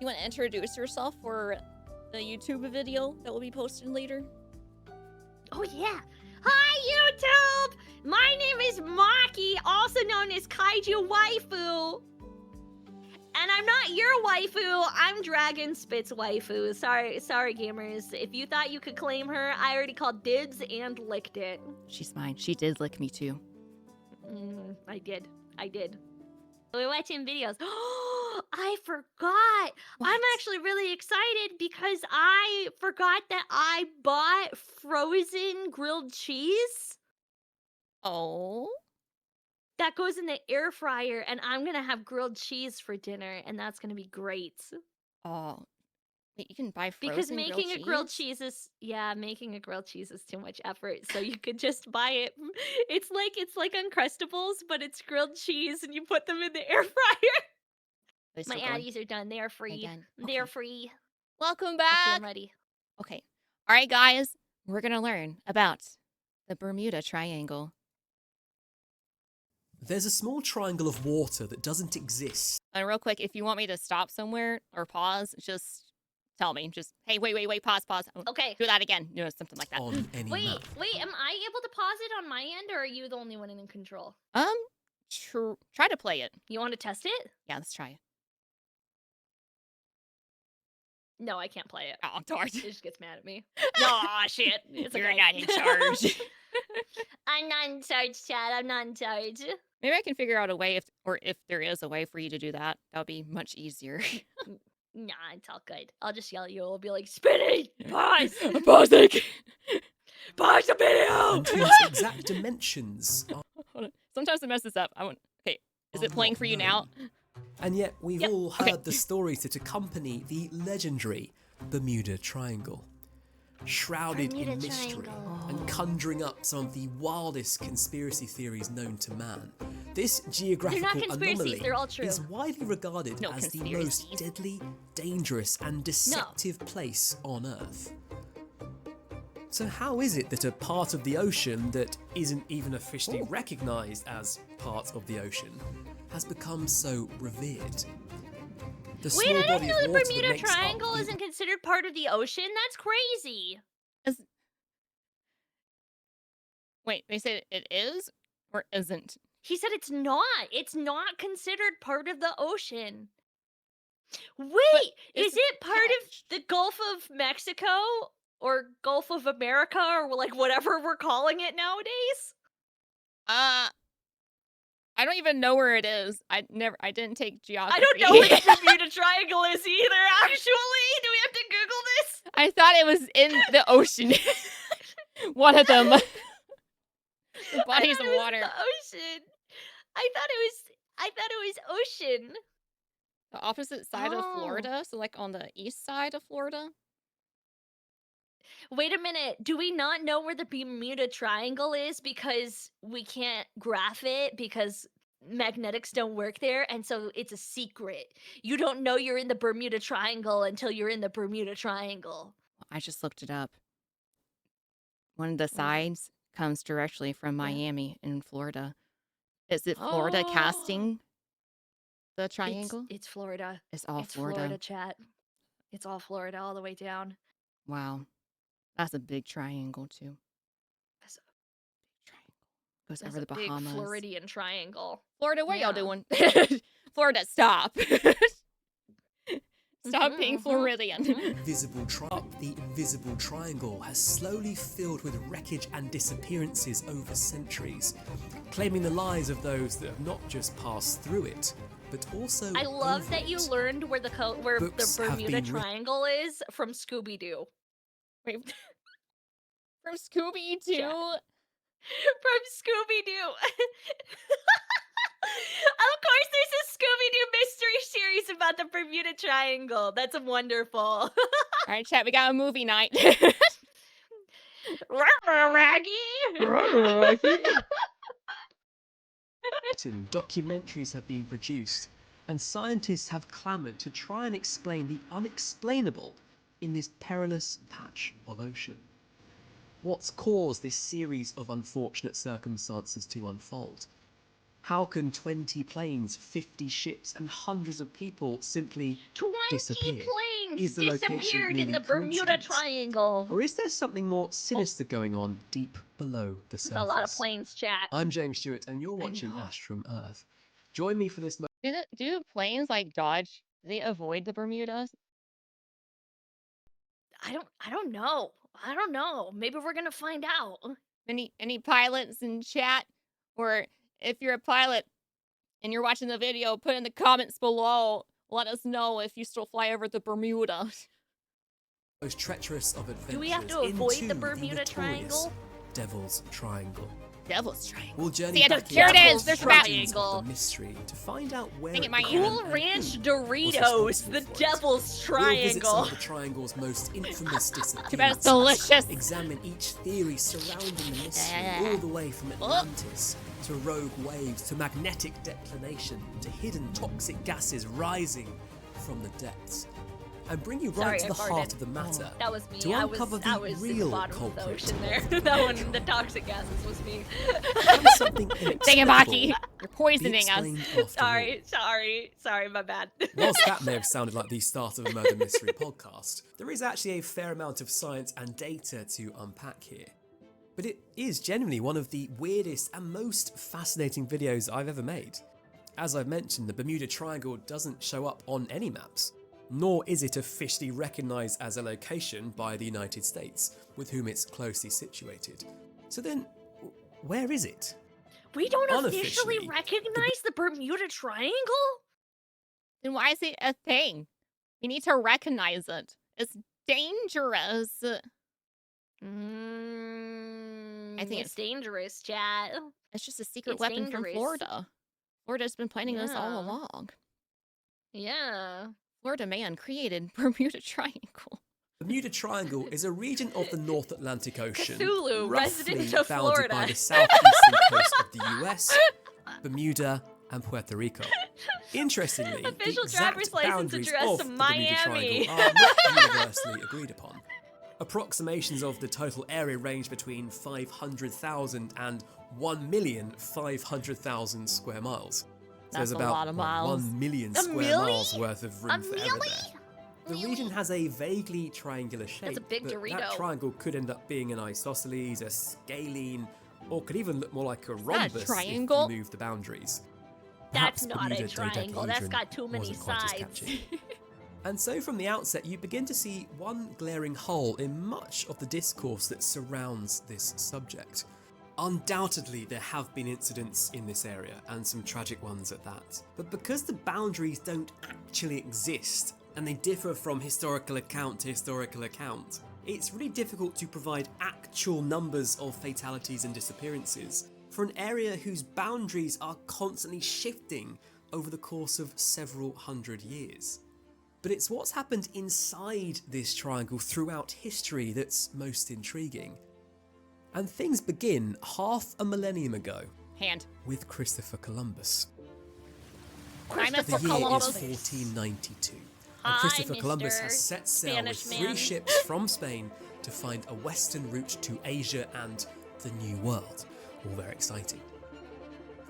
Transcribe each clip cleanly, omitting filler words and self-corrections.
You want to introduce yourself for the YouTube video that will be posted later? Oh yeah. Hi YouTube! My name is Maki, also known as Kaiju Waifu. And I'm not your waifu, I'm Dragonspit's waifu. Sorry gamers. If you thought you could claim her, I already called dibs and licked it. She's mine. She did lick me too. I did. We're watching videos. I forgot. What? I'm actually really excited because I forgot that I bought frozen grilled cheese. Oh? That goes in the air fryer, and I'm gonna have grilled cheese for dinner, and that's gonna be great. Oh. Wait, you can buy frozen Because making a grilled cheese? cheese is making a grilled cheese is too much effort. So you could just buy it. It's like Uncrustables, but it's grilled cheese, and you put them in the air fryer. My addies are done. They are free. Again. They are Okay. free. Welcome Okay, back. I'm ready. Okay. All right, guys. We're going to learn about the Bermuda Triangle. There's a small triangle of water that doesn't exist. And real quick, if you want me to stop somewhere or pause, just tell me. Just, hey, wait, pause. Okay. Do that again. You know, something like that. On any Wait, map. am I able to pause it on my end, or are you the only one in control? Try to play it. You want to test it? Yeah, let's try it. No, I can't play it. Oh, darn. It just gets mad at me. Aw, shit. It's You're okay. not in charge. I'm not in charge, Chad. I'm not in charge. Maybe I can figure out a way, if there is a way for you to do that. That would be much easier. Nah, it's all good. I'll just yell at you. I'll be like, Spinny! Pause! I'm pausing! Pause the video! And whose exact dimensions are Hold on. Sometimes it messes up. Okay, is it playing not for you known. now? And yet we've Yep. all heard the stories that accompany the legendary Bermuda Triangle. Shrouded Bermuda in mystery Triangle. and conjuring up some of the wildest conspiracy theories known to man. This geographical conspiracies, anomaly they're all true. is widely regarded No as the most conspiracies. deadly, dangerous and deceptive place on Earth. So how is it that a part of the ocean that isn't even officially recognised as part of the ocean has become so revered? The Wait, I small didn't body know of the water that Bermuda makes up Triangle the- isn't considered part of the ocean. That's crazy. Wait, they said it is or isn't? He said it's not. It's not considered part of the ocean. Wait, is it's it part of attached. the Gulf of Mexico or Gulf of America or like whatever we're calling it nowadays? I don't even know where it is. I didn't take geography. I don't know where the Bermuda Triangle is either, actually. Do we have to Google this? I thought it was in the ocean. One of them. The bodies I thought of it was water. the ocean. I thought it was ocean. The opposite side of Oh. Florida, so like on the east side of Florida. Wait a minute. Do we not know where the Bermuda Triangle is because we can't graph it because magnetics don't work there, and so it's a secret. You don't know you're in the Bermuda Triangle until you're in the Bermuda Triangle. I just looked it up. One of the sides comes directly from Miami in Florida. Is it Florida Oh. casting the triangle? It's Florida. It's all It's Florida. Florida, chat. It's all Florida all the way down. Wow. That's a big triangle too. That's a, Triangle. Goes that's over a the big Bahamas. Floridian triangle. Florida, what y'all Yeah. doing? Florida, stop. Stop Mhm, being mhm, Floridian. The invisible triangle has slowly filled with wreckage and disappearances over centuries, claiming the lives of those that have not just passed through it, but also I love over that you it. where Books the have Bermuda been writ- Triangle is from Scooby-Doo. Wait. From Scooby Doo? Yeah. From Scooby-Doo. Of course, there's a Scooby-Doo mystery series about the Bermuda Triangle. That's wonderful. All right, chat, we got a movie night. Raggy. Documentaries have been produced, and scientists have clamoured to try and explain the unexplainable in this perilous patch of ocean. What's caused this series of unfortunate circumstances to unfold? How can 20 planes, 50 ships, and hundreds of people simply 20 disappear? planes Is the location disappeared in merely the Bermuda coincidence? Triangle. Or is there something more sinister going on deep below the surface? There's a lot of planes, chat. I'm James Stewart, and you're watching know. Ash from Earth. Join me for this Do planes like dodge? Do they avoid the Bermudas? I don't know. I don't know. Maybe we're gonna find out. Any pilots in chat? Or if you're a pilot and you're watching the video, put in the comments below. Let us know if you still fly over the Bermuda. most treacherous of adventures. Do we have to avoid into the Bermuda notorious Triangle? Devil's Triangle. Devil's Triangle. We'll journey See, back here it into is. There's the the map. origins of the mystery to find out where Dang it, it my began Cool and Ranch who was Doritos, responsible the for it. Devil's We'll visit some Triangle. of the Triangle's most infamous Too bad disappearances. it's delicious. Examine each theory surrounding the mystery, all the way from Atlantis to rogue waves to magnetic declination to hidden toxic gases rising from the depths. And bring you right Sorry, to I the farted. heart of the matter. That was me. To I uncover was the in the real bottom of the culprit ocean of there. the That one, trial. the toxic gases was me. And something Dang it, inexplicable Maki. You're be poisoning us. explained after all. Sorry, my bad. Whilst that may have sounded like the start of a murder mystery podcast, there is actually a fair amount of science and data to unpack here. But it is genuinely one of the weirdest and most fascinating videos I've ever made. As I've mentioned, the Bermuda Triangle doesn't show up on any maps, nor is it officially recognised as a location by the United States, with whom it's closely situated. So then, where is it? We don't Unofficially, officially recognize the Bermuda Triangle? Then why is it a thing? You need to recognize it. It's dangerous. I think It's dangerous, chat. it's just a secret It's weapon from dangerous. Florida. Florida's been planning this all Yeah. along. Yeah. Florida man created Bermuda Triangle. Bermuda Triangle is a region of the North Atlantic Ocean, Cthulhu, roughly resident of bounded Florida. by the southeastern coast of the US, Bermuda, and Puerto Rico. Interestingly, Official the exact driver's license boundaries address of to the Bermuda Miami. Triangle are not universally agreed upon. Approximations of the total area range between 500,000 and 1,500,000 square miles. So there's That's a about lot of miles. 1 million A square million? miles worth of room A for error milli? there. The region has a vaguely triangular shape, That's a big but Dorito. that triangle could end up being an isosceles, a scalene, or could even look more like a not a rhombus triangle. if you move the boundaries. That's Perhaps not a Bermuda triangle. That's dodecahedron got too many wasn't quite as sides. catchy. And so from the outset, you begin to see one glaring hole in much of the discourse that surrounds this subject. Undoubtedly, there have been incidents in this area, and some tragic ones at that. But because the boundaries don't actually exist, and they differ from historical account to historical account, it's really difficult to provide actual numbers of fatalities and disappearances for an area whose boundaries are constantly shifting over the course of several hundred years. But it's what's happened inside this triangle throughout history that's most intriguing. And things begin half a millennium ago Hand. with Christopher Columbus. Christopher The year Columbus. is 1492. And Hi, Christopher Columbus Mr. has set sail with Spanish 3 man. ships from Spain to find a western route to Asia and the New World. All very exciting.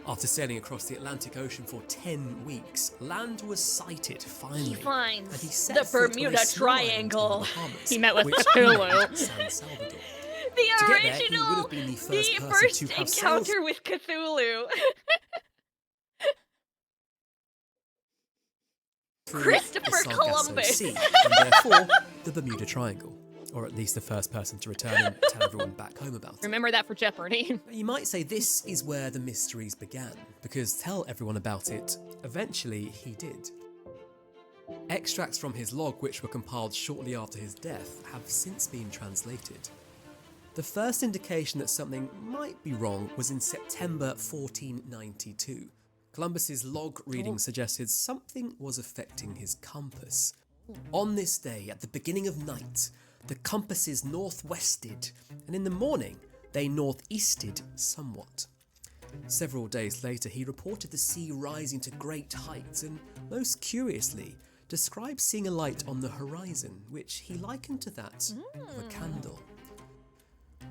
After sailing across the Atlantic Ocean for 10 weeks, land was sighted finally. He and finds he set the foot on a Bermuda small island in the Triangle. Bahamas, He met with which Cthulhu. is San Salvador. The To get there, he original, would have been the first person first to have sailed encounter with Cthulhu. through Christopher the Sargasso Columbus. Sea, and therefore the Bermuda Triangle, or at least the first person to return and tell everyone back home about it. Remember that for Jeopardy. You might say this is where the mysteries began, because tell everyone about it, eventually he did. Extracts from his log, which were compiled shortly after his death, have since been translated. The first indication that something might be wrong was in September 1492. Columbus's log reading suggested something was affecting his compass. On this day, at the beginning of night, the compasses northwested, and in the morning, they northeasted somewhat. Several days later, he reported the sea rising to great heights and, most curiously, described seeing a light on the horizon, which he likened to that of a candle.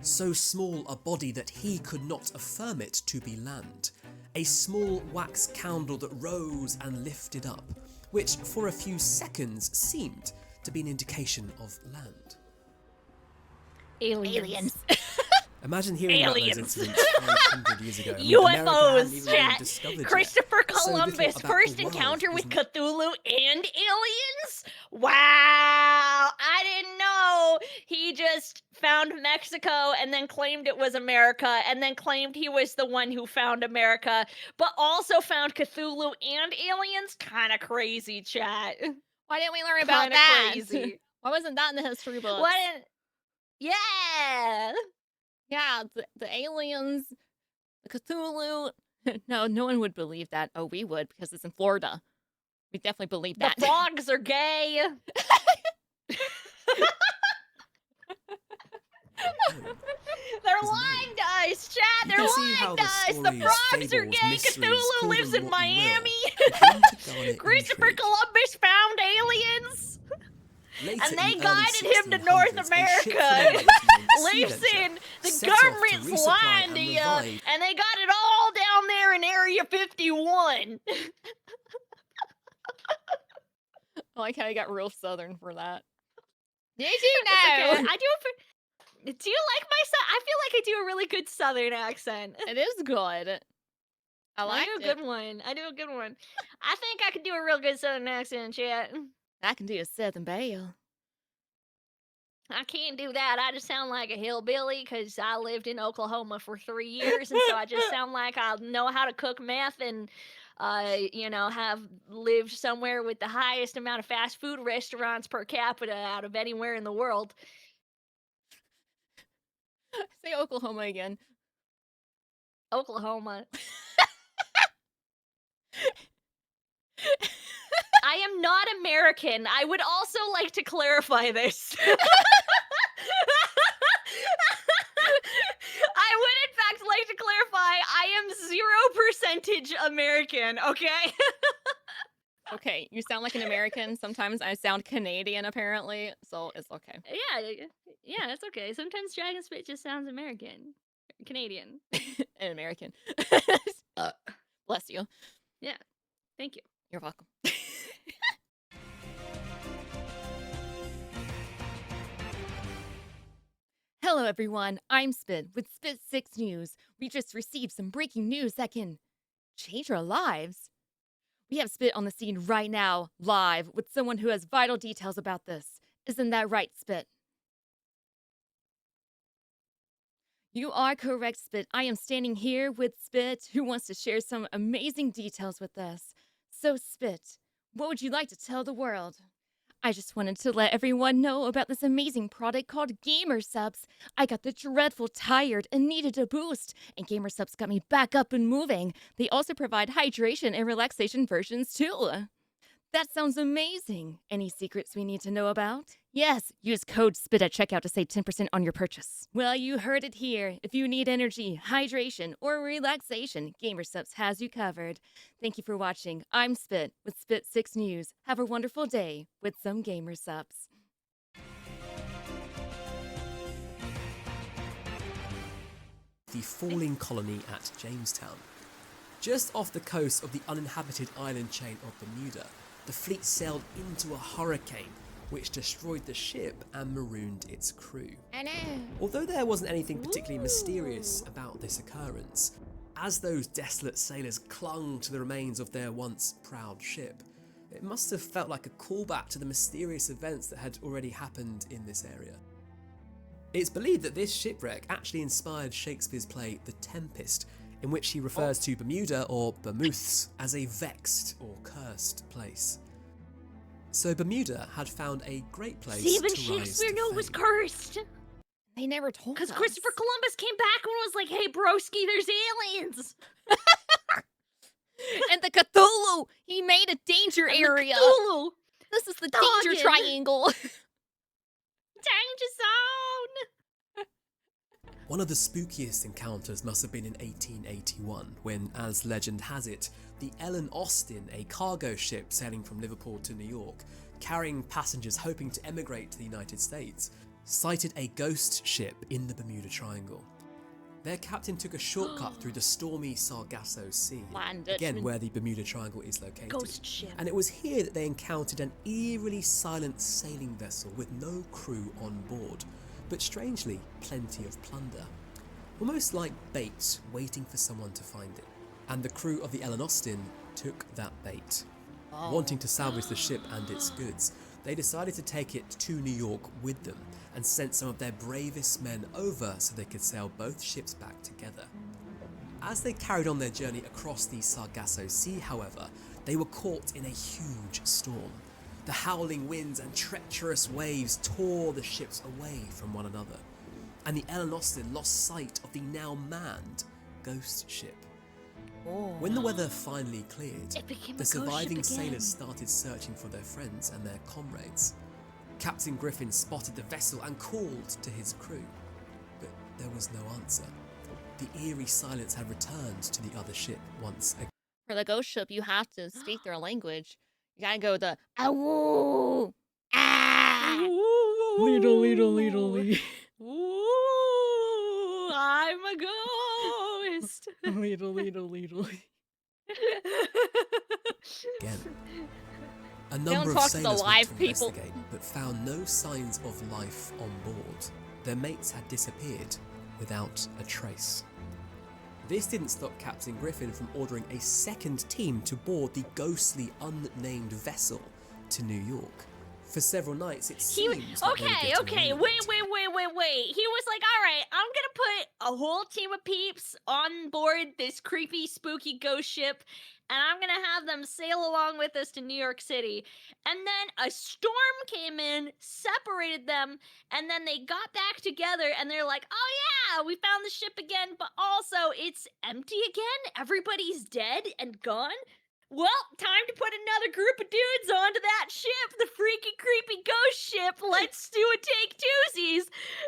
so small a body that he could not affirm it to be land. A small wax candle that rose and lifted up, which for a few seconds seemed to be an indication of land. Aliens. Imagine hearing Aliens. about those incidents 500 years ago. I mean, America hadn't even UFOs, really chat. discovered yet. Christopher So little Columbus' about first the world encounter with wasn't- Cthulhu and aliens? Wow, I didn't know. He just found Mexico and then claimed it was America and then claimed he was the one who found America, but also found Cthulhu and aliens? Kind of crazy, chat. Why didn't we learn about Kinda that? crazy. Why wasn't that in the history books? What? Yeah. Yeah, the aliens, the Cthulhu. No, no one would believe that. Oh, we would, because it's in Florida. We definitely believe The that. frogs are gay. They're lying to us, Chad. You They're can see how lying to the us. The stories, frogs are fables, gay. mysteries, Cthulhu call lives them in what you will, Miami. begin to garner Christopher intrigue. Columbus found aliens. Later, And in they the guided early him to 1600s, North a ship America. from England named Sea Lives Venture in the set off to government's resupply and Landia, revive- and they got it all down there in Area 51. I like how I got real southern for that. Did you It's okay. know? I do it for. Do you like my son? I feel like I do a really good Southern accent. It is good. I like do a it. good one. I do a good one. I think I could do a real good Southern accent, chat. I can do a Southern Belle. I can't do that. I just sound like a hillbilly because I lived in Oklahoma for 3 years, and so I just sound like I know how to cook meth and, have lived somewhere with the highest amount of fast food restaurants per capita out of anywhere in the world. Say Oklahoma again. Oklahoma. I am not American. I would also like to clarify this. I would, in fact, like to clarify I am 0% American, okay? Okay, you sound like an American. Sometimes I sound Canadian, apparently, so it's okay. Yeah, it's okay. Sometimes Dragonspit just sounds American. Canadian. An American. Bless you. Yeah, thank you. You're welcome. Hello, everyone. I'm Spit with Spit 6 News. We just received some breaking news that can change our lives. We have Spit on the scene right now, live, with someone who has vital details about this. Isn't that right, Spit? You are correct, Spit. I am standing here with Spit, who wants to share some amazing details with us. So, Spit, what would you like to tell the world? I just wanted to let everyone know about this amazing product called GamerSupps. I got the dreadful tired and needed a boost, and GamerSupps got me back up and moving. They also provide hydration and relaxation versions too. That sounds amazing. Any secrets we need to know about? Yes, use code SPIT at checkout to save 10% on your purchase. Well, you heard it here. If you need energy, hydration, or relaxation, GamerSupps has you covered. Thank you for watching. I'm Spit with Spit 6 News. Have a wonderful day with some GamerSupps. The falling colony at Jamestown. Just off the coast of the uninhabited island chain of Bermuda, the fleet sailed into a hurricane, which destroyed the ship and marooned its crew. I know. Although there wasn't anything particularly mysterious about this occurrence, as those desolate sailors clung to the remains of their once proud ship, it must have felt like a callback to the mysterious events that had already happened in this area. It's believed that this shipwreck actually inspired Shakespeare's play The Tempest, in which he refers to Bermuda, or Bermuths, as a vexed or cursed place. So Bermuda had found a great place Even to Shakespeare rise knew to it was fame. cursed. They never told us. Because Christopher Columbus came back and was like, hey, broski, there's aliens. And the Cthulhu! He made a danger area! Cthulhu. This is the danger Doggin. triangle! Danger zone. One of the spookiest encounters must have been in 1881, when, as legend has it, the Ellen Austin, a cargo ship sailing from Liverpool to New York, carrying passengers hoping to emigrate to the United States, sighted a ghost ship in the Bermuda Triangle. Their captain took a shortcut through the stormy Sargasso Sea, again where the Bermuda Triangle is located. Ghost ship. And it was here that they encountered an eerily silent sailing vessel with no crew on board, but strangely plenty of plunder. Almost like bait waiting for someone to find it. And the crew of the Ellen Austin took that bait. Wanting to salvage the ship and its goods, they decided to take it to New York with them and sent some of their bravest men over so they could sail both ships back together. As they carried on their journey across the Sargasso Sea, however, they were caught in a huge storm. The howling winds and treacherous waves tore the ships away from one another, and the Ellen Austin lost sight of the now manned ghost ship. When the weather finally cleared, the surviving sailors started searching for their friends and their comrades. Captain Griffin spotted the vessel and called to his crew, but there was no answer. The eerie silence had returned to the other ship once again. For the ghost ship, you have to speak their language. You gotta go the awoo, ah, Leedle, Ooh, I'm a ghost. Leedle. Again. A don't number of talk to the sailors live went to people. investigate, but found no signs of life on board. Their mates had disappeared without a trace. This didn't stop Captain Griffin from ordering a second team to board the ghostly unnamed vessel to New York. For several nights, it seemed like they were getting Wait. away. He was like, all right, I'm gonna put a whole team of peeps on board this creepy, spooky ghost ship, and I'm gonna have them sail along with us to New York City. And then a storm came in, separated them, and then they got back together, and they're like, oh yeah, we found the ship again, but also it's empty again? Everybody's dead and gone? Well, time to put another group of dudes onto that ship, the freaky, creepy ghost ship. Let's do a take twosies.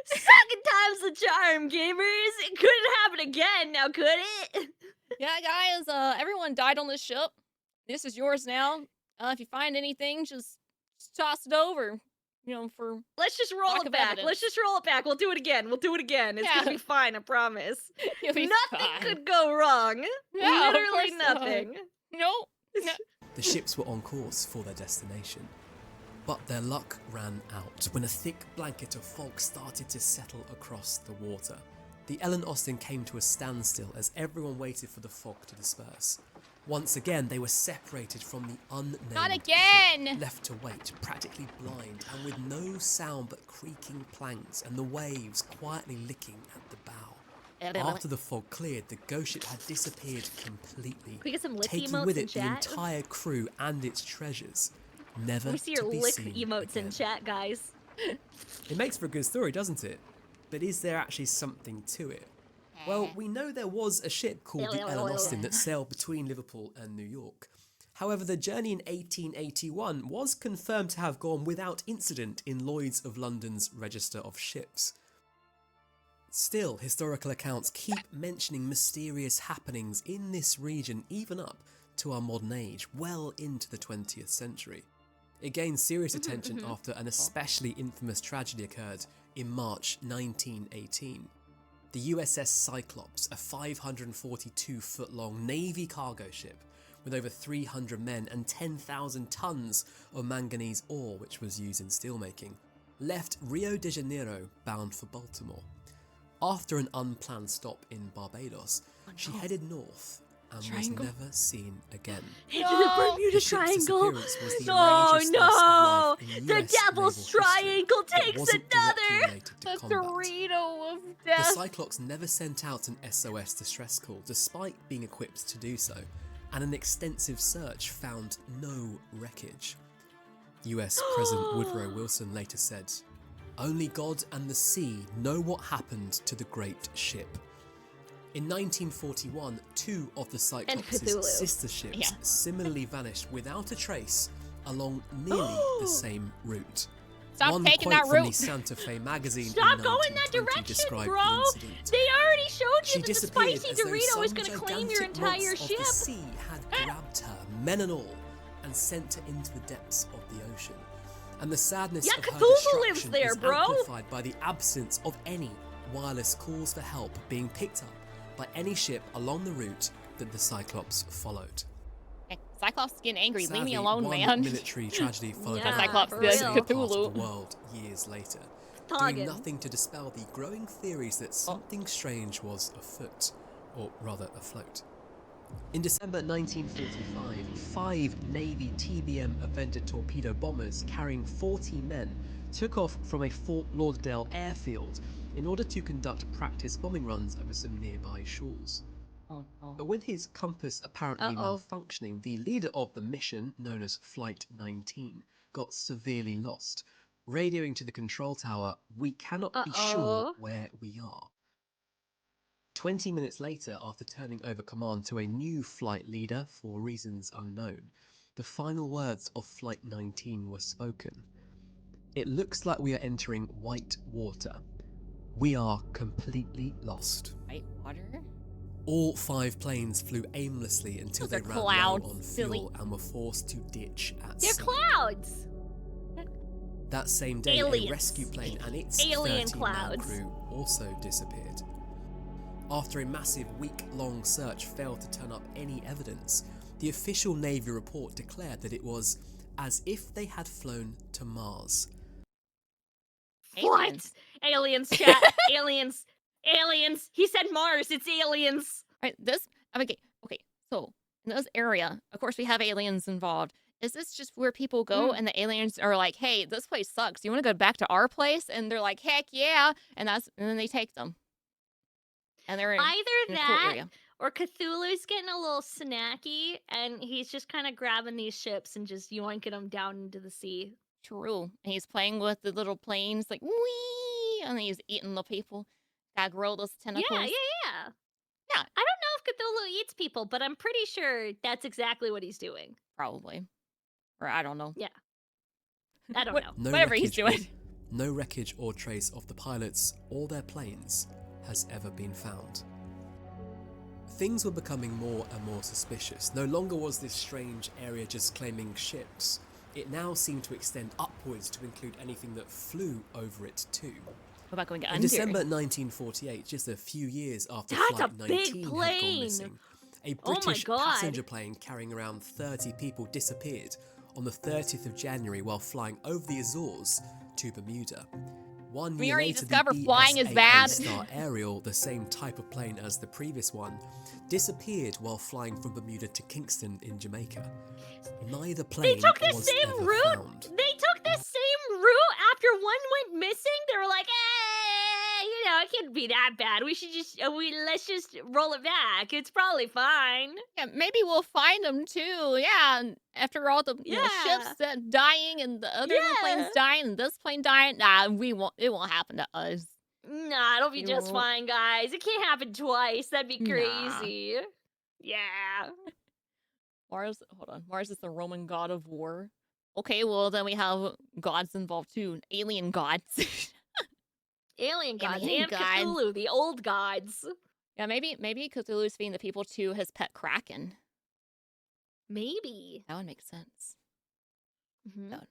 Second time's the charm, gamers. It couldn't happen again, now could it? Yeah, guys, everyone died on this ship. This is yours now. If you find anything, just toss it over. You know, for Let's just roll lack it of back. evidence. Let's just roll it back. We'll do it again. It's Yeah. gonna be fine, I promise. you'll be Nothing fine. could go wrong. No, of Literally course not. nothing. Nope. No. The ships were on course for their destination. But their luck ran out when a thick blanket of fog started to settle across the water. The Ellen Austin came to a standstill as everyone waited for the fog to disperse. Once again, they were separated from the unnamed Not again! ship, left to wait, practically blind and with no sound but creaking planks and the waves quietly licking at the bow. After the fog cleared, the ghost ship had disappeared completely, we get some lick taking emotes with in it the chat? entire crew and its treasures, never We see to your be lick seen emotes in again. chat, guys. It makes for a good story, doesn't it? But is there actually something to it? Well, we know there was a ship called the Ellen Austin that sailed between Liverpool and New York. However, the journey in 1881 was confirmed to have gone without incident in Lloyd's of London's Register of Ships. Still, historical accounts keep mentioning mysterious happenings in this region even up to our modern age, well into the 20th century. It gained serious attention after an especially infamous tragedy occurred in March 1918. The USS Cyclops, a 542-foot-long Navy cargo ship with over 300 men and 10,000 tons of manganese ore, which was used in steelmaking, left Rio de Janeiro bound for Baltimore. After an unplanned stop in Barbados, she headed north and Triangle. was never seen again. Into the Bermuda The ship's Triangle. disappearance was the Oh largest loss no! of life in The US Devil's naval history, Triangle but takes wasn't directly another! related to The combat. Dorito of The death. Cyclops never sent out an SOS distress call, despite being equipped to do so, and an extensive search found no wreckage. US President Woodrow Wilson later said, "Only God and the sea know what happened to the great ship." In 1941, two of the Cyclops' Cthulhu. sister ships Yeah. similarly vanished without a trace along nearly the same route. Stop One taking quote that from the route. Santa Fe magazine Stop in going that 1920 direction, described bro! the incident. They already showed She you that the disappeared spicy as though Dorito is some gonna claim your gigantic entire monster ship. of the sea had grabbed her, men and all, and sent her into the depths of the ocean. And the sadness Yeah, of her Cthulhu lives destruction there, is bro. amplified by the absence of any wireless calls for help being picked up by any ship along the route that the Cyclops followed. Hey, Cyclops is getting angry. Sadly, Leave me alone, one man. military tragedy followed Yeah, another Cyclops in for the is same real. part of Cthulhu. the world years later, doing Toggin. nothing to dispel the growing theories that something strange was afoot, or rather afloat. In December 1945, 5 Navy TBM Avenger torpedo bombers carrying 40 men took off from a Fort Lauderdale airfield in order to conduct practice bombing runs over some nearby shores. Oh, no. But with his compass apparently Uh-oh. malfunctioning, the leader of the mission, known as Flight 19, got severely lost. Radioing to the control tower, "We cannot be sure Uh-oh. where we are." 20 minutes later, after turning over command to a new flight leader for reasons unknown, the final words of Flight 19 were spoken. "It looks like we are entering white water. We are completely lost." White water? All 5 planes flew aimlessly until Those they are ran clouds, low on silly. fuel and were forced to ditch at They're sea. clouds. That same day, Aliens. a rescue plane and its Alien 13-man clouds. crew also disappeared. After a massive week-long search failed to turn up any evidence, the official Navy report declared that it was as if they had flown to Mars. Aliens. What? Aliens, chat. Aliens. Aliens. He said Mars. It's aliens. Right, okay, so in this area, of course, we have aliens involved. Is this just where people go and the aliens are like, hey, this place sucks. You want to go back to our place? And they're like, heck yeah. And then they take them. And they're in Either a cool that area. or Cthulhu's getting a little snacky and he's just kind of grabbing these ships and just yoinking them down into the sea. True. And he's playing with the little planes, like, wee! And he's eating the people. Gotta grow those tentacles. Yeah. Yeah. I don't know if Cthulhu eats people, but I'm pretty sure that's exactly what he's doing. Probably. Or I don't know. Yeah. I don't know. No Whatever he's wreckage doing. No wreckage or trace of the pilots or their planes has ever been found. Things were becoming more and more suspicious. No longer was this strange area just claiming ships. It now seemed to extend upwards to include anything that flew over it too. What about going In under? December 1948, just a few years after That's Flight a big 19 had gone plane. missing, a Oh my British God. passenger plane carrying around 30 people disappeared on the 30th of January while flying over the Azores to Bermuda. One We year already later, discovered the flying is BSAA bad. Star Ariel, the same type of plane as the previous one, disappeared while flying from Bermuda to Kingston in Jamaica. Neither plane They took the was same ever route. found. They took the same route after one went missing. They were like, it can't be that bad. We should just let's just roll it back. It's probably fine. Yeah, maybe we'll find them too. Yeah, and after all the ships Yeah. that dying and the other planes Yeah. dying and this plane dying, nah, it won't happen to us. Nah, it'll be You just won't. fine, guys. It can't happen twice. That'd be Nah. crazy. Yeah. Mars is the Roman god of war. Okay, well then we have gods involved too, alien gods. Alien gods Alien and gods. Cthulhu, the old gods. Yeah, maybe Cthulhu's feeding the people to his pet kraken. Maybe. That would make sense. Mhm. No,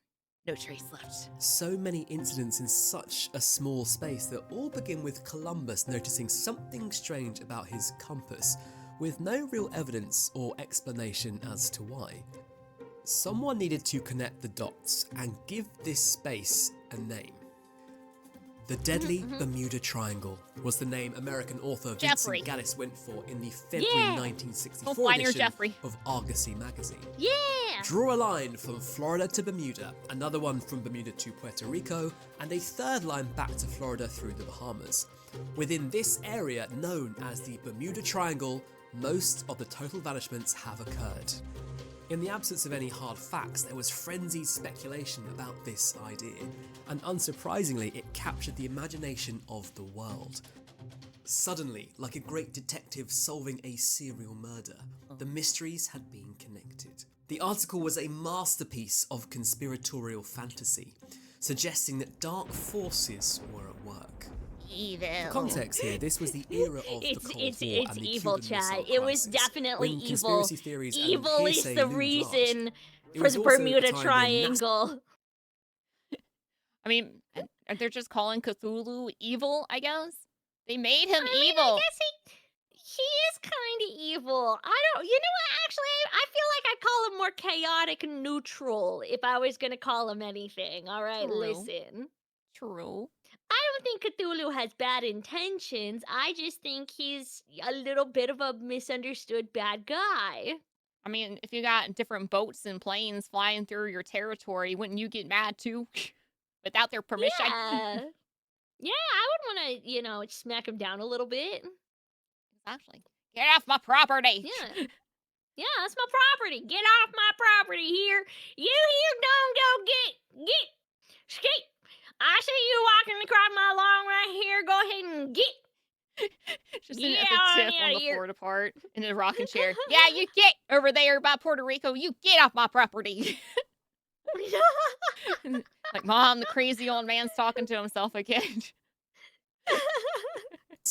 no trace left. So many incidents in such a small space that all begin with Columbus noticing something strange about his compass, with no real evidence or explanation as to why. Someone needed to connect the dots and give this space a name. The Deadly Bermuda Triangle was the name American author Jeffrey. Vincent Gaddis went for in the February Yeah. 1964 Don't fly near edition Jeffrey. of Argosy magazine. Yeah. Draw a line from Florida to Bermuda, another one from Bermuda to Puerto Rico, and a third line back to Florida through the Bahamas. Within this area, known as the Bermuda Triangle, most of the total vanishments have occurred. In the absence of any hard facts, there was frenzied speculation about this idea, and unsurprisingly, it captured the imagination of the world. Suddenly, like a great detective solving a serial murder, the mysteries had been connected. The article was a masterpiece of conspiratorial fantasy, suggesting that dark forces were at work. Evil. For context here, this was the era of the Cold War It's and the evil, Cuban chat. Missile It was Crisis, definitely when evil. conspiracy theories and Evil is hearsay the loomed large. reason It for was the also a Bermuda time when NASA Triangle. I mean, and they're just calling Cthulhu evil, I guess? They made him I mean, I evil. guess he is kind of evil. I don't. You know what? Actually, I feel like I'd call him more chaotic and neutral if I was gonna call him anything. All right, True. listen. True. I don't think Cthulhu has bad intentions. I just think he's a little bit of a misunderstood bad guy. I mean, if you got different boats and planes flying through your territory, wouldn't you get mad too? Without their permission? Yeah. Yeah, I would want to, smack him down a little bit. Exactly. Get off my property! Yeah. Yeah, that's my property. Get off my property here. You here don't go get, skate. I see you walking across my lawn right here. Go ahead and get. Just Get sitting at the tip on on out the of here. Florida part in a rocking chair. Yeah, you get over there by Puerto Rico. You get off my property. Like, Mom, the crazy old man's talking to himself again.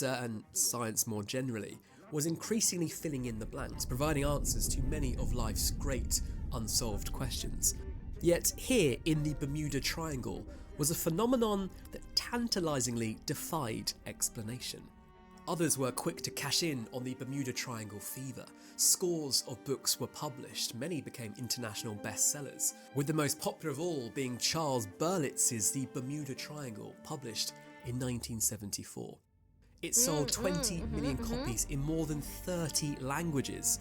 And science more generally was increasingly filling in the blanks, providing answers to many of life's great unsolved questions. Yet here in the Bermuda Triangle was a phenomenon that tantalizingly defied explanation. Others were quick to cash in on the Bermuda Triangle fever. Scores of books were published, many became international bestsellers, with the most popular of all being Charles Berlitz's The Bermuda Triangle, published in 1974. It sold 20 million copies in more than 30 languages.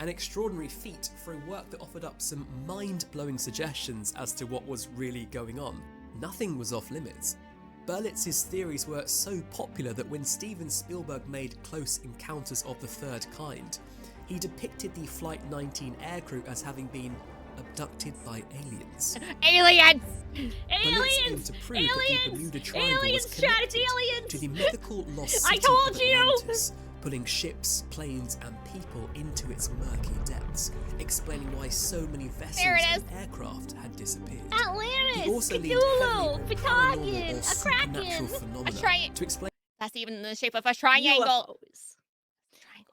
An extraordinary feat for a work that offered up some mind-blowing suggestions as to what was really going on. Nothing was off limits. Berlitz's theories were so popular that when Steven Spielberg made Close Encounters of the Third Kind, he depicted the Flight 19 aircrew as having been abducted by aliens. Aliens! Berlitz aimed to prove that the Bermuda Triangle was connected to the mythical lost I city told of you! Atlantis, pulling ships, planes and people into its murky depths, explaining why so many vessels There it and aircraft had disappeared. Atlantis, He also leaned Cthulhu, heavily on Fatagan, paranormal or a supernatural kraken. phenomena to explain. That's even in the shape of a triangle. UFOs.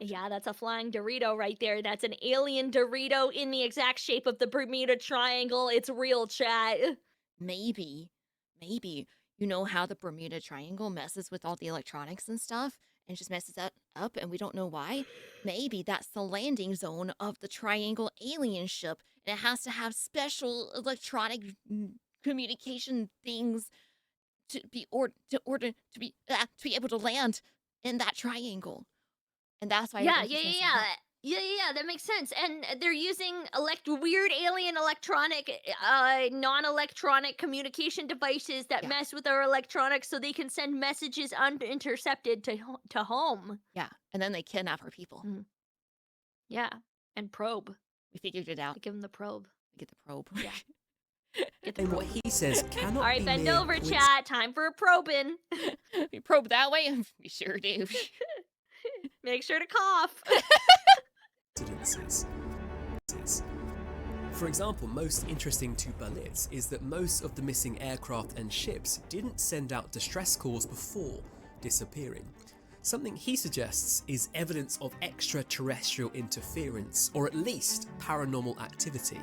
Yeah, that's a flying Dorito right there. That's an alien Dorito in the exact shape of the Bermuda Triangle. It's real, chat. Maybe, you know how the Bermuda Triangle messes with all the electronics and stuff and just messes that up and we don't know why? Maybe that's the landing zone of the Triangle alien ship and it has to have special electronic communication things to be to be able to land in that triangle. And that's why Yeah, everything's yeah, messing yeah, up. yeah. Yeah, that makes sense. And they're using weird alien electronic, non-electronic communication devices that Yeah. mess with our electronics so they can send messages unintercepted to home. Yeah, and then they kidnap our people. Yeah, and probe. We figured it out. Give them the probe. Get the probe. Yeah. Get the And probe. what he says cannot All right, be bend mere over, chat. Time for a probing. We probe that way? We sure do. Make sure to cough. coincidences. For example, most interesting to Berlitz is that most of the missing aircraft and ships didn't send out distress calls before disappearing. Something he suggests is evidence of extraterrestrial interference, or at least paranormal activity,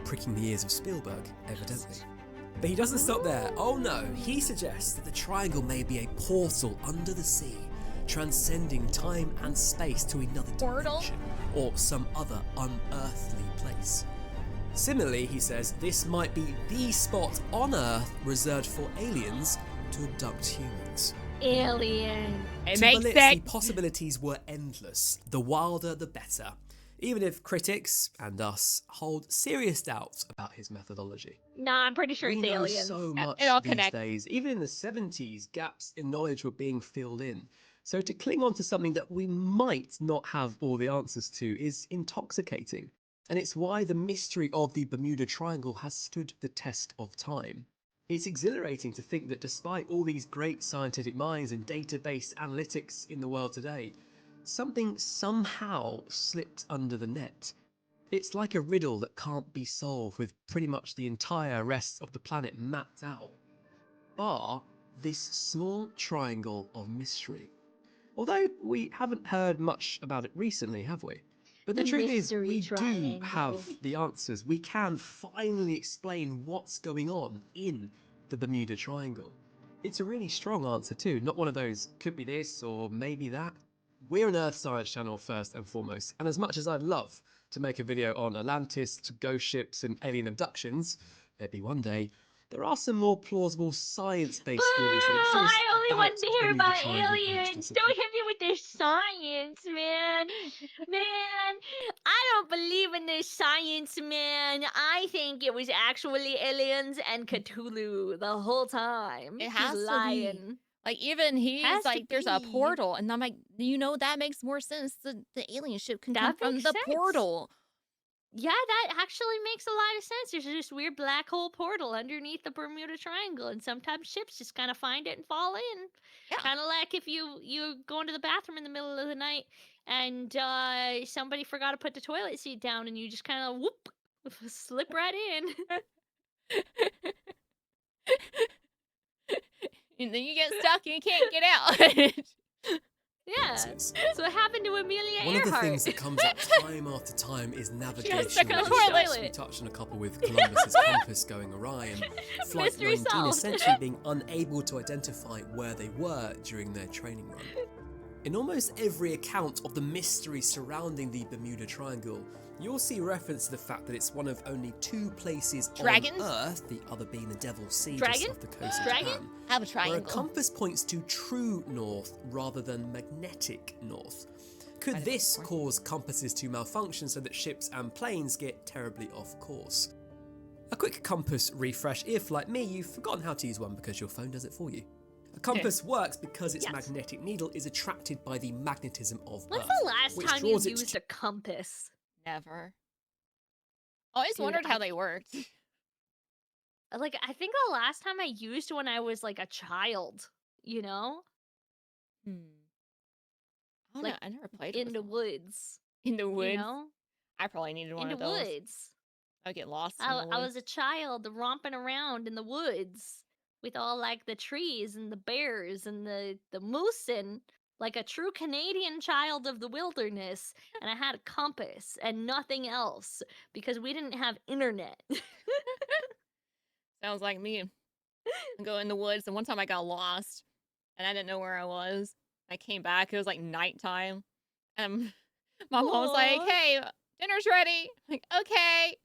pricking the ears of Spielberg, evidently. But he doesn't stop there. Oh no, he suggests that the triangle may be a portal under the sea, transcending time and space to another dimension, or some other unearthly place. Similarly, he says this might be the spot on Earth reserved for aliens to abduct humans. Alien. It To makes Berlitz, sense. the possibilities were endless. The wilder, the better. Even if critics, and us, hold serious doubts about his methodology. Nah, I'm pretty sure We it's know aliens. so much It all these connects. days. Even in the 70s, gaps in knowledge were being filled in. So to cling on to something that we might not have all the answers to is intoxicating. And it's why the mystery of the Bermuda Triangle has stood the test of time. It's exhilarating to think that despite all these great scientific minds and database analytics in the world today, something somehow slipped under the net. It's like a riddle that can't be solved with pretty much the entire rest of the planet mapped out, bar this small triangle of mystery. Although we haven't heard much about it recently, have we? But the The truth is, mystery we triangle. do have the answers. We can finally explain what's going on in the Bermuda Triangle? It's a really strong answer too, not one of those could be this or maybe that. We're an Earth Science channel first and foremost, and as much as I'd love to make a video on Atlantis, ghost ships and alien abductions, maybe one day, there are some more plausible science-based theories that Boo! exist I only about want to the hear Bermuda about Triangle alleged aliens. disappearance. Don't hit me with this science, man. Man, I don't believe in this science, man. I think it was actually aliens and Cthulhu the whole time. It He's has to be. lying. Like, even he's Has to like, there's a be. portal. And I'm like, that makes more sense. The alien ship can come That from makes the sense. portal. Yeah, that actually makes a lot of sense. There's this weird black hole portal underneath the Bermuda Triangle, and sometimes ships just kind of find it and fall in. Yeah. Kind of like if you go into the bathroom in the middle of the night and somebody forgot to put the toilet seat down, and you just kind of whoop slip right in. And then you get stuck and you can't get out. Yeah. Answers. So it happened to Amelia One Earhart. of the things that comes up time after time is navigational stuck in the issues. toilet. We touched on a couple with Columbus's compass going awry and Flight Mystery 19 solved. essentially being unable to identify where they were during their training run. In almost every account of the mystery surrounding the Bermuda Triangle, you'll see reference to the fact that it's one of only 2 places Dragons? on Earth, the other being the Devil's Sea Dragon? just off the coast of Dragon? Japan, Have a where a triangle. compass points to true north rather than magnetic north. Could Right, this of cause compasses to malfunction so that ships and planes get terribly off course? A quick compass refresh if, like me, you've forgotten how to use one because your phone does it for you. A compass works because its Yes. magnetic needle is attracted by the magnetism of When's Earth, the last which time you draws it used to a compass? Never. Always Dude, wondered how they worked. Like, I think the last time I used one, I was like a child, you know? I don't Like, know. I never played in with the one. woods. In the woods. You know? I probably needed one In of the those. woods. I'd get lost in I, the I woods. was a child romping around in the woods with all like the trees and the bears and the moose and like a true Canadian child of the wilderness. And I had a compass and nothing else because we didn't have internet. Sounds like me. I go in the woods, and one time I got lost, and I didn't know where I was. I came back. It was like nighttime, and my mom was like, Aw. "Hey, dinner's ready." I'm like, okay.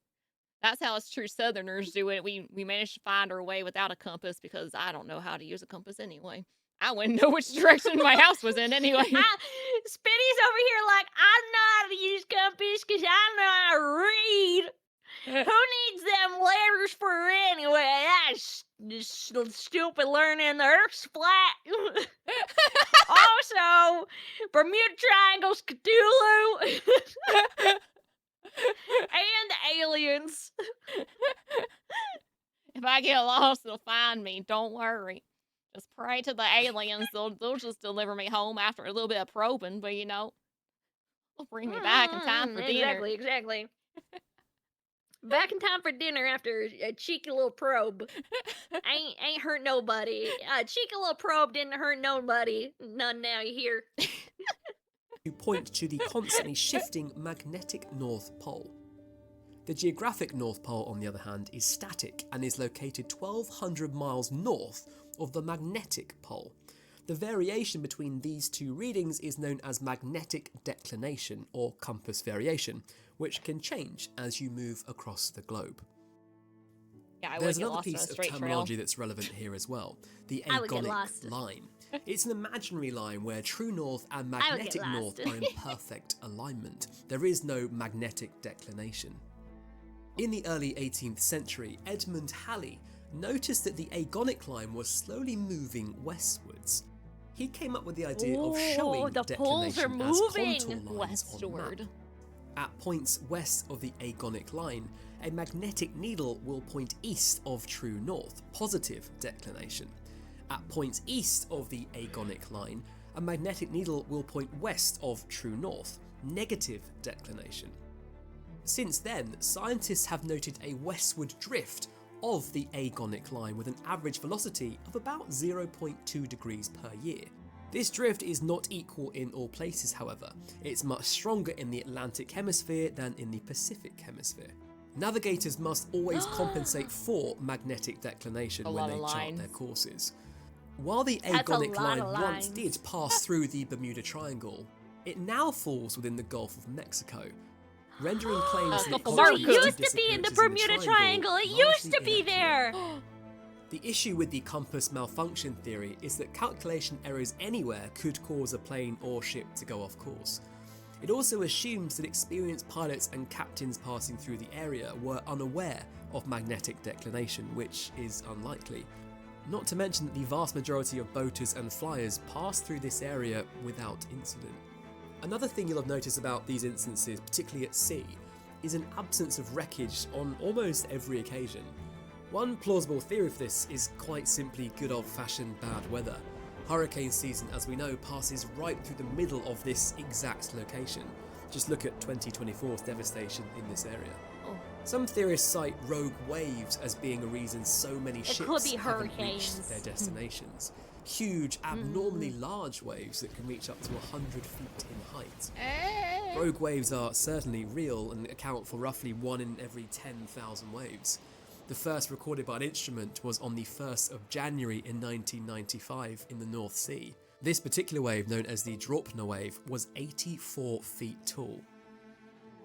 That's how us true Southerners do it. We managed to find our way without a compass because I don't know how to use a compass anyway. I wouldn't know which direction my house was in anyway. Spinny's over here like, I don't know how to use compass because I don't know how to read. Who needs them letters for anyway? That's just stupid learning. The Earth's flat. Also, Bermuda Triangle's Cthulhu. And aliens. If I get lost, they'll find me. Don't worry. Just pray to the aliens. They'll just deliver me home after a little bit of probing, but they'll bring me back in time for dinner. Exactly. Back in time for dinner after a cheeky little probe. Ain't hurt nobody. A cheeky little probe didn't hurt nobody. None now, you hear? to point to the constantly shifting magnetic North Pole. The geographic North Pole, on the other hand, is static and is located 1,200 miles north of the magnetic pole. The variation between these two readings is known as magnetic declination or compass variation, which can change as you move across the globe. Yeah, I would There's get another lost on a piece of straight trail. terminology that's relevant here as well, the I would get agonic lost. line. It's an imaginary line where true north and I would get magnetic north lost. are in perfect alignment. There is no magnetic declination. In the early 18th century, Edmund Halley noticed that the agonic line was slowly moving westwards. He came up with the idea of showing the poles are declination as moving contour lines on a map. Westward. At points west of the agonic line, a magnetic needle will point east of true north, positive declination. At points east of the agonic line, a magnetic needle will point west of true north, negative declination. Since then, scientists have noted a westward drift of the agonic line with an average velocity of about 0.2 degrees per year. This drift is not equal in all places, however. It's much stronger in the Atlantic hemisphere than in the Pacific hemisphere. Navigators must always compensate for magnetic declination A when lot they of chart lines. their courses. While the That's a agonic lot line of once lines. did pass through the Bermuda Triangle, it now falls within the Gulf of Mexico, rendering claims that it Gulf of So it contributes Marcus. used to be in the disappearances Bermuda Triangle. It used largely to be inaccurate. there. The issue with the compass malfunction theory is that calculation errors anywhere could cause a plane or ship to go off course. It also assumes that experienced pilots and captains passing through the area were unaware of magnetic declination, which is unlikely. Not to mention that the vast majority of boaters and flyers pass through this area without incident. Another thing you'll have noticed about these instances, particularly at sea, is an absence of wreckage on almost every occasion. One plausible theory for this is quite simply good old-fashioned bad weather. Hurricane season, as we know, passes right through the middle of this exact location. Just look at 2024's devastation in this area. Oh. Some theorists cite rogue waves as being a reason so many could ships be haven't hurricanes. reached their destinations. Huge, abnormally large waves that can reach up to 100 feet in height. Rogue waves are certainly real and account for roughly 1 in every 10,000 waves. The first recorded by an instrument was on the 1st of January in 1995 in the North Sea. This particular wave, known as the Draupner wave, was 84 feet tall.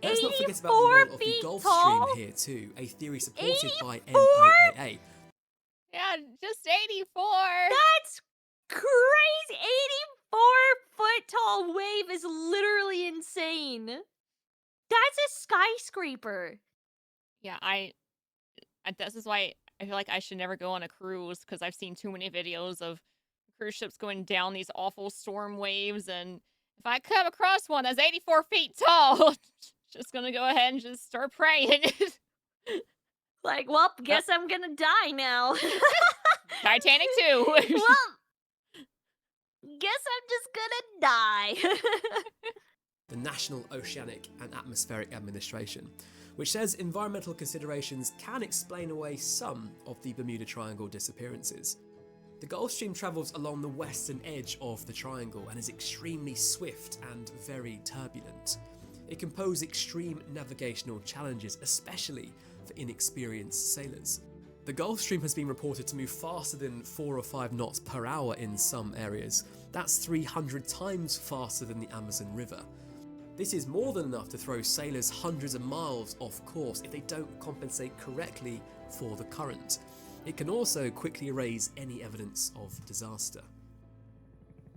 Let's not forget about the 84 role of the feet Gulf tall? Stream here too, a theory supported by 84? NOAA. Yeah, just 84. That's crazy. 84-foot tall wave is literally insane. That's a skyscraper. Yeah, this is why I feel like I should never go on a cruise, because I've seen too many videos of cruise ships going down these awful storm waves, and if I come across one that's 84 feet tall, just gonna go ahead and just start praying. Like, well, guess I'm gonna die now. Titanic too. Well, guess I'm just gonna die. The National Oceanic and Atmospheric Administration, which says environmental considerations can explain away some of the Bermuda Triangle disappearances. The Gulf Stream travels along the western edge of the triangle and is extremely swift and very turbulent. It can pose extreme navigational challenges, especially for inexperienced sailors. The Gulf Stream has been reported to move faster than 4 or 5 knots per hour in some areas. That's 300 times faster than the Amazon River. This is more than enough to throw sailors hundreds of miles off course if they don't compensate correctly for the current. It can also quickly erase any evidence of disaster.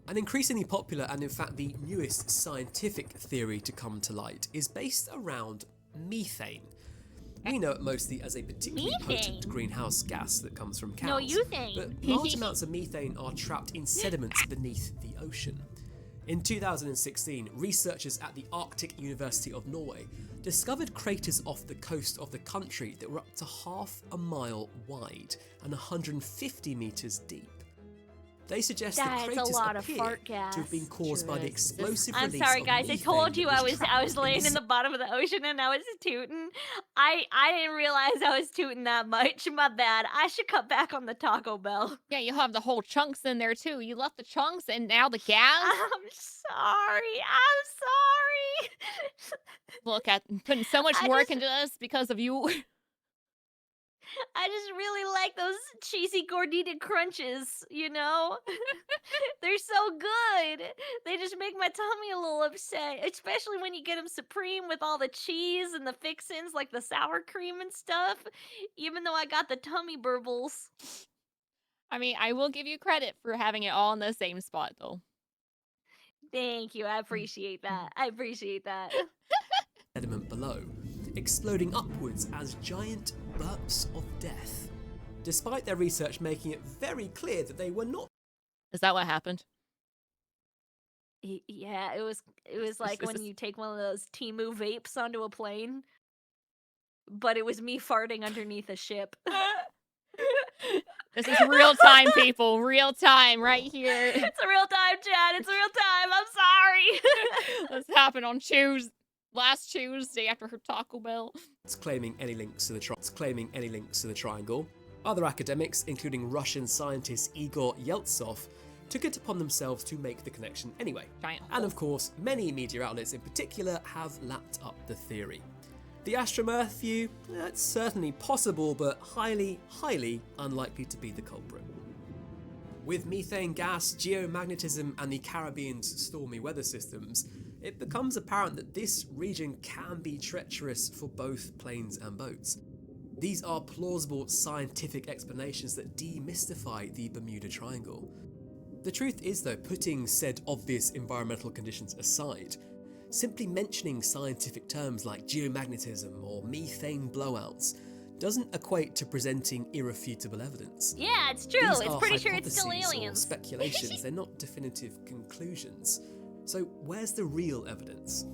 An increasingly popular and in fact the newest scientific theory to come to light is based around methane. We know it mostly as a particularly potent Methane? greenhouse gas that comes from cows. No, ethane. But large amounts of methane are trapped in sediments beneath the ocean. In 2016, researchers at the Arctic University of Norway discovered craters off the coast of the country that were up to half a mile wide and 150 meters deep. They suggest That's the a craters lot of appear fart to have gas. been caused by the explosive I'm release sorry, of guys. I methane told you that I was trapped laying in the bottom of the ocean and I was tooting. I didn't realize I was tooting that much. My bad. I should cut back on the Taco Bell. Yeah, you have the whole chunks in there too. You left the chunks and now the gas. I'm sorry. I'm sorry. Look, at putting so much I work just- into this because of you. I just really like those cheesy gordita crunches, you know? They're so good. They just make my tummy a little upset, especially when you get them supreme with all the cheese and the fixins like the sour cream and stuff, even though I got the tummy burbles. I mean, I will give you credit for having it all in the same spot, though. Thank you. I appreciate that. I appreciate that. sediment below, exploding upwards as giant burps of death, despite their research making it very clear that they were not. Is that what happened? Yeah, it was like is when this- you take one of those Temu vapes onto a plane, but it was me farting underneath a ship. This is real time, people. Real time, right here. It's a real time, Chad. It's a real time. I'm sorry. This happened on last Tuesday after her Taco Bell. claiming any links to the triangle. Other academics, including Russian scientist Igor Yeltsov, took it upon themselves to make the connection anyway. Giant And of course, many media outlets in particular have lapped up the theory. The Astrum Earth view, it's certainly possible, but highly, highly unlikely to be the culprit. With methane gas, geomagnetism, and the Caribbean's stormy weather systems, it becomes apparent that this region can be treacherous for both planes and boats. These are plausible scientific explanations that demystify the Bermuda Triangle. The truth is though, putting said obvious environmental conditions aside, simply mentioning scientific terms like geomagnetism or methane blowouts doesn't equate to presenting irrefutable evidence. Yeah, it's true. These It's are pretty sure it's still hypotheses or aliens. speculations, they're not definitive conclusions. So where's the real evidence?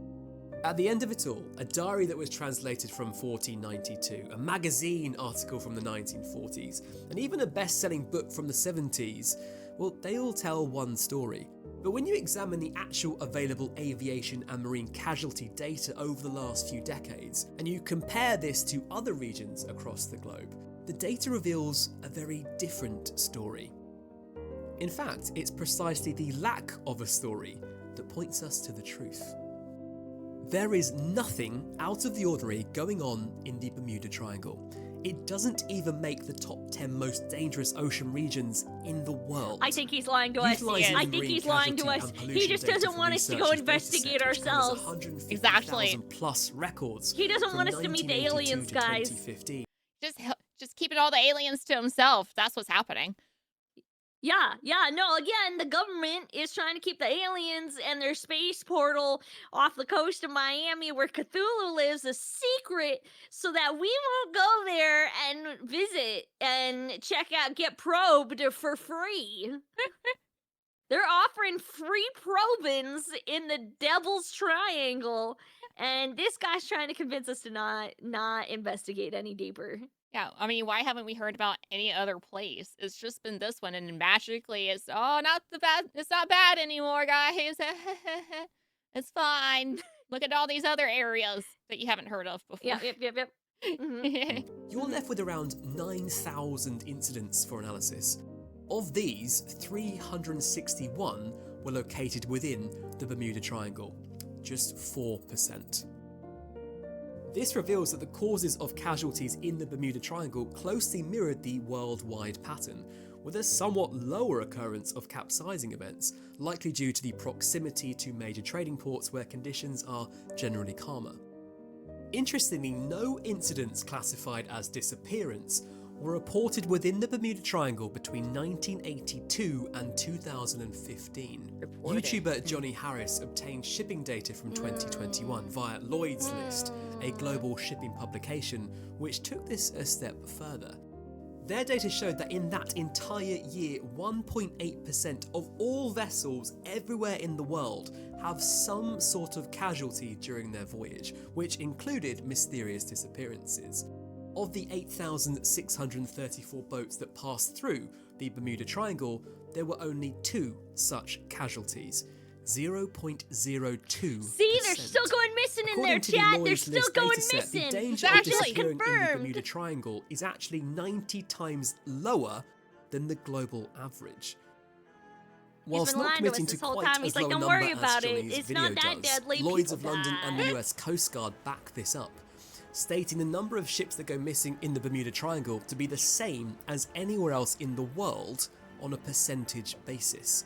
At the end of it all, a diary that was translated from 1492, a magazine article from the 1940s, and even a best-selling book from the 70s, well, they all tell one story. But when you examine the actual available aviation and marine casualty data over the last few decades, and you compare this to other regions across the globe, the data reveals a very different story. In fact, it's precisely the lack of a story that points us to the truth. There is nothing out of the ordinary going on in the Bermuda Triangle. It doesn't even make the top 10 most dangerous ocean regions in the world. I think he's lying to us. Utilising I the think marine he's lying to casualty us. and He pollution just data doesn't from want us to go researchers' investigate dataset, which covers ourselves. 150,000 plus records. He doesn't from want us to meet the 1982 aliens, to guys. 2015. Just keeping all the aliens to himself. That's what's happening. Yeah, no, again, the government is trying to keep the aliens and their space portal off the coast of Miami where Cthulhu lives a secret so that we won't go there and visit and check out, get probed for free. They're offering free probings in the Devil's Triangle, and this guy's trying to convince us to not investigate any deeper. Yeah, I mean, why haven't we heard about any other place? It's just been this one, and magically, it's it's not bad anymore, guys. It's fine. Look at all these other areas that you haven't heard of before. Yep. Mhm. You're left with around 9,000 incidents for analysis. Of these, 361 were located within the Bermuda Triangle, just 4%. This reveals that the causes of casualties in the Bermuda Triangle closely mirrored the worldwide pattern, with a somewhat lower occurrence of capsizing events, likely due to the proximity to major trading ports where conditions are generally calmer. Interestingly, no incidents classified as disappearance were reported within the Bermuda Triangle between 1982 and 2015. YouTuber Johnny Harris obtained shipping data from 2021 via Lloyd's List, a global shipping publication, which took this a step further. Their data showed that in that entire year, 1.8% of all vessels everywhere in the world have some sort of casualty during their voyage, which included mysterious disappearances. Of the 8,634 boats that passed through the Bermuda Triangle, there were only 2 such casualties. 0.02%. See, they're still going missing in their According to the chat. They're Lloyd's still List going dataset, missing. the danger It's of actually disappearing in the confirmed. Bermuda Triangle is actually 90 times lower than the global average. Whilst been not lying to us committing to this whole quite time. He's as like, low a "Don't number worry as about it. Johnny's It's video not that does, deadly. Lloyd's People of London and the die." US Coast Guard back this up, stating the number of ships that go missing in the Bermuda Triangle to be the same as anywhere else in the world on a percentage basis.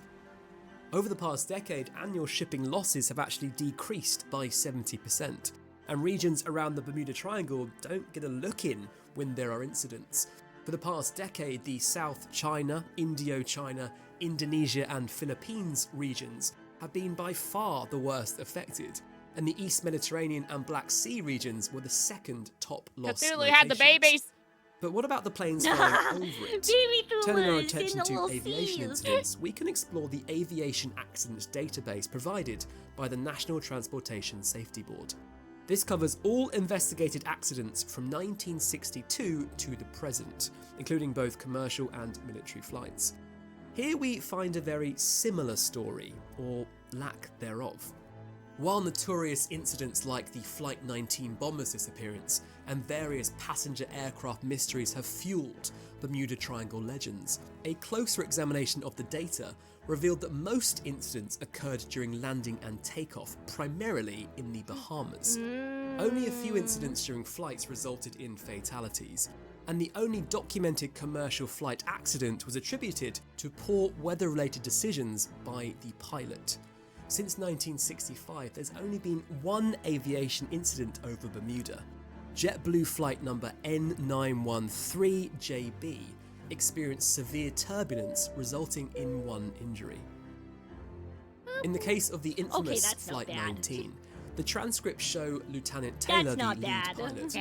Over the past decade, annual shipping losses have actually decreased by 70%, and regions around the Bermuda Triangle don't get a look in when there are incidents. For the past decade, the South China, Indochina, Indonesia and Philippines regions have been by far the worst affected, and the East Mediterranean and Black Sea regions were the second top loss Cthulhu had the locations. babies. But what about the planes flying over it? Baby Turning our Thula's in attention the to little aviation seas. incidents, we can explore the aviation accidents database provided by the National Transportation Safety Board. This covers all investigated accidents from 1962 to the present, including both commercial and military flights. Here we find a very similar story, or lack thereof. While notorious incidents like the Flight 19 bomber's disappearance and various passenger aircraft mysteries have fueled Bermuda Triangle legends, a closer examination of the data revealed that most incidents occurred during landing and takeoff, primarily in the Bahamas. Only a few incidents during flights resulted in fatalities, and the only documented commercial flight accident was attributed to poor weather-related decisions by the pilot. Since 1965, there's only been one aviation incident over Bermuda. JetBlue flight number N913JB experienced severe turbulence, resulting in one injury. In the case of the infamous that's not Flight bad. 19, the transcripts show Lieutenant Taylor, That's not the lead bad. pilot,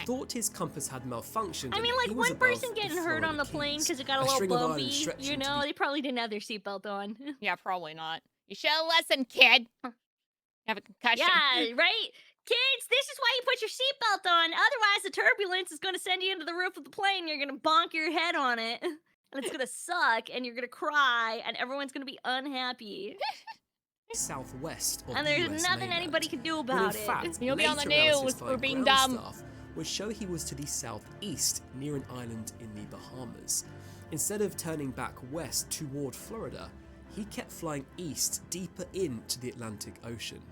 thought his compass had malfunctioned. I mean, and like, he was one above person the getting hurt on Florida the plane Keys, because it got a a little string of bumpy, islands stretching you to know, the they probably didn't have their seatbelt on. Yeah, probably not. You should have listened, kid. You have a concussion. Yeah, right? Kids, this is why you put your seatbelt on. Otherwise, the turbulence is going to send you into the roof of the plane. You're going to bonk your head on it. And it's going to suck, and you're going to cry, and everyone's going to be unhappy. southwest of And the there's US nothing mainland, anybody can do when about in it. fact, You'll be on the later analysis news by for being ground dumb. staff would show he was to the southeast near an island in the Bahamas. Instead of turning back west toward Florida, he kept flying east deeper into the Atlantic Ocean.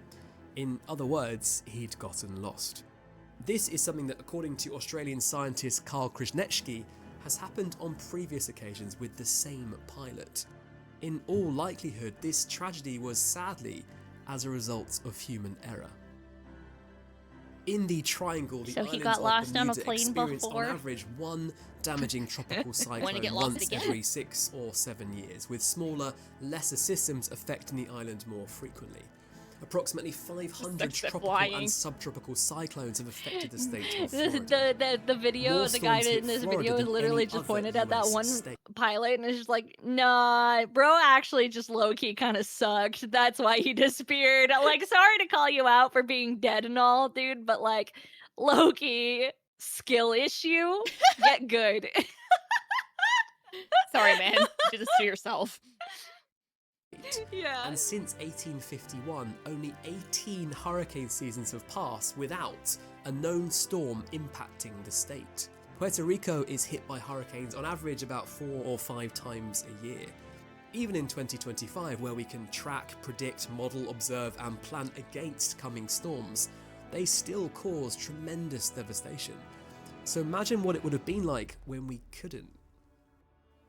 In other words, he'd gotten lost. This is something that, according to Australian scientist Karl Krasnetsky, has happened on previous occasions with the same pilot. In all likelihood, this tragedy was sadly as a result of human error. In the triangle, the So he islands got of lost on a Bermuda plane experience before? on average one damaging tropical cyclone get lost once again? every 6 or 7 years, with smaller, lesser systems affecting the island more frequently. Approximately 500 Sucks at tropical flying. and subtropical cyclores have affected the state of Florida. The video, More the guy storms hit in this Florida video than literally any just other pointed at that US one state. pilot and is just like, nah, bro actually just low-key kind of sucked. That's why he disappeared. Like, sorry to call you out for being dead and all, dude, but like, low-key skill issue, get good. Sorry, man. You did this to yourself. Yeah. And since 1851, only 18 hurricane seasons have passed without a known storm impacting the state. Puerto Rico is hit by hurricanes on average about 4 or 5 times a year. Even in 2025, where we can track, predict, model, observe, and plan against coming storms, they still cause tremendous devastation. So imagine what it would have been like when we couldn't.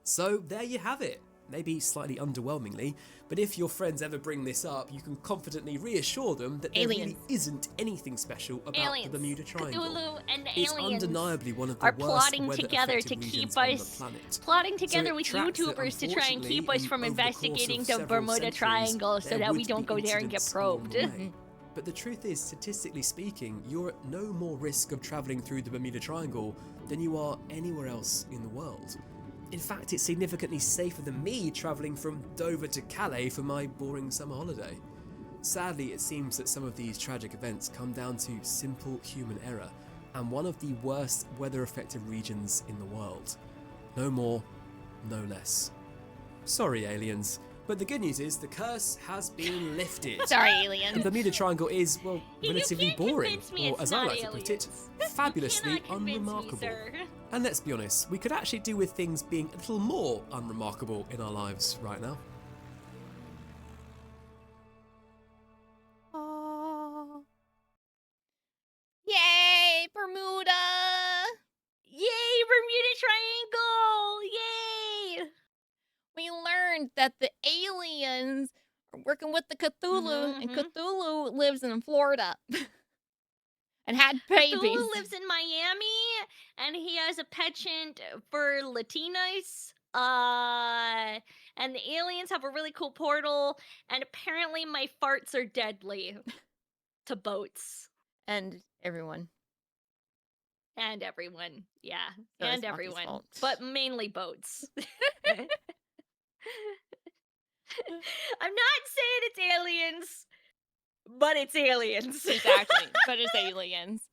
So there you have it. Maybe slightly underwhelmingly, but if your friends ever bring this up, you can confidently reassure them that there really Aliens. isn't anything special about Aliens. the Bermuda Triangle. Cthulhu and the It's aliens undeniably one of the are worst plotting together weather-affected to keep regions on the us planet. plotting So together it with tracks that, YouTubers to try and keep us unfortunately, from over the course of investigating the several Bermuda centuries, Triangle so there that we would don't be go there and get incidents along probed. the way. But the truth is, statistically speaking, you're at no more risk of travelling through the Bermuda Triangle than you are anywhere else in the world. In fact, it's significantly safer than me travelling from Dover to Calais for my boring summer holiday. Sadly, it seems that some of these tragic events come down to simple human error and one of the worst weather-affected regions in the world. No more, no less. Sorry, aliens, but the good news is the curse has been lifted. Sorry, The aliens. Bermuda Triangle is, well, You relatively can't boring, convince me or it's as I not like to put it, aliens. fabulously You cannot convince me, unremarkable. sir. And let's be honest, we could actually do with things being a little more unremarkable in our lives right now. Yay, Bermuda! Yay, Bermuda Triangle! Yay! We learned that the aliens are working with the Cthulhu, and Mhm. Cthulhu lives in Florida and had babies. Cthulhu lives in Miami, and he has a penchant for Latinos. And the aliens have a really cool portal, and apparently my farts are deadly to boats And everyone. and everyone. Yeah, So and it's Maki's everyone, fault. but mainly boats. I'm not saying it's aliens, but it's aliens. Exactly. But it's aliens.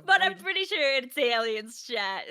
But I'm Rude. pretty sure it's aliens, chat.